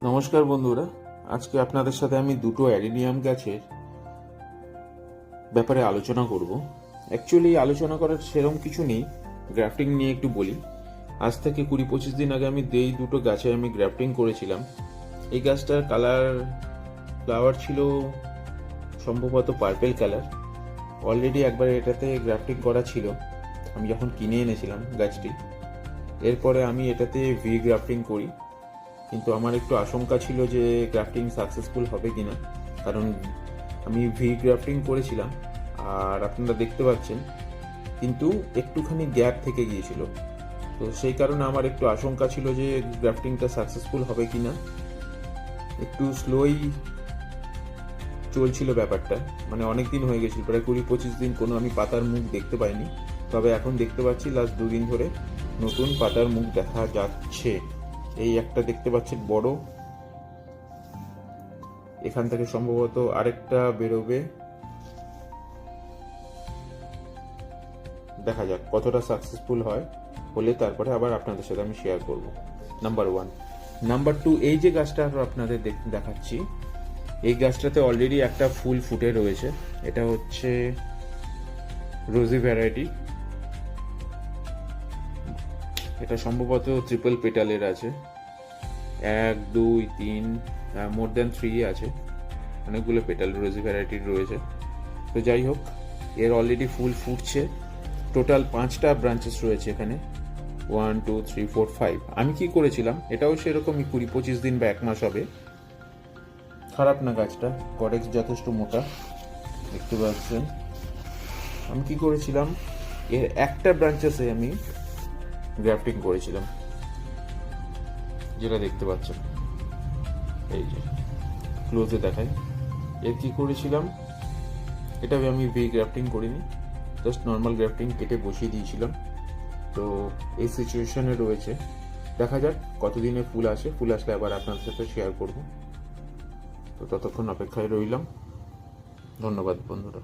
নমস্কার বন্ধুরা, আজকে আপনাদের সাথে আমি দুটো অ্যাডেনিয়াম গাছের ব্যাপারে আলোচনা করব। অ্যাকচুয়ালি আলোচনা করার সেরকম কিছু নেই, গ্রাফটিং নিয়ে একটু বলি। আজ থেকে 20-25 দিন আগে আমি দুটো গাছে আমি গ্রাফটিং করেছিলাম। এই গাছটার ফ্লাওয়ার ছিল সম্ভবত পার্পেল কালার। অলরেডি একবার এটাতে গ্রাফটিং করা ছিল আমি যখন কিনে এনেছিলাম গাছটি। এরপরে আমি এটাতে ভি গ্রাফটিং করি, কিন্তু আমার একটু আশঙ্কা ছিল যে গ্রাফটিং সাকসেসফুল হবে কিনা, কারণ আমি ভি গ্রাফটিং করেছিলাম আর আপনারা দেখতে পাচ্ছেন কিন্তু একটুখানি গ্যাপ থেকে গিয়েছিল। তো সেই কারণে আমার একটু আশঙ্কা ছিল যে গ্রাফটিংটা সাকসেসফুল হবে কিনা। একটু স্লোই চলছিল ব্যাপারটা, মানে অনেক দিন হয়ে গেছিল, প্রায় 20-25 দিন কোনো আমি পাতার মুখ দেখতে পাইনি। তবে এখন দেখতে পাচ্ছি লাস্ট 2 দিন ধরে নতুন পাতার মুখ দেখা যাচ্ছে। এই একটা দেখতে পাচ্ছেন বড়, এখান থেকে সম্ভবত আরেকটা বেরোবে। দেখা যাক কতটা সাকসেসফুল হয়, হলে তারপরে আবার আপনাদের সাথে আমি শেয়ার করব। নাম্বার 1। নাম্বার 2, এই যে গাছটা আপনাদের দেখাচ্ছি, এই গাছটাতে অলরেডি একটা ফুল ফুটে রয়েছে। এটা হচ্ছে রোজি ভ্যারাইটি। এটা সম্ভবত ট্রিপল পেটালের আছে, 1 2 3 মোর দ্যান 3 আছে, অনেকগুলো পেটাল রোজি ভ্যারাইটির রয়েছে। তো যাই হোক, এর অলরেডি ফুল ফুটছে। টোটাল 5টা ব্রাঞ্চেস রয়েছে এখানে, 1 2 3 4 5। আমি কি করেছিলাম, এটাও সেরকমই 20-25 দিন বা 1 মাস হবে। খারাপ না গাছটা, কডেক্স যথেষ্ট মোটা দেখতে পাচ্ছেন। আমি কি করেছিলাম, এর একটা ব্রাঞ্চেসে আমি গ্রাফটিং করেছিলাম, যেটা দেখতে পাচ্ছেন। এই যে ক্লোজে দেখাই, এর কি করেছিলাম, এটা আমি ভি গ্রাফটিং করিনি, জাস্ট নর্মাল গ্রাফটিং কেটে বসিয়ে দিয়েছিলাম। তো এই সিচুয়েশনে রয়েছে, দেখা যাক কতদিনে ফুল আসে। ফুল আসলে আবার আপনাদের সাথে শেয়ার করব। তো ততক্ষণ অপেক্ষায় রইলাম। ধন্যবাদ বন্ধুরা।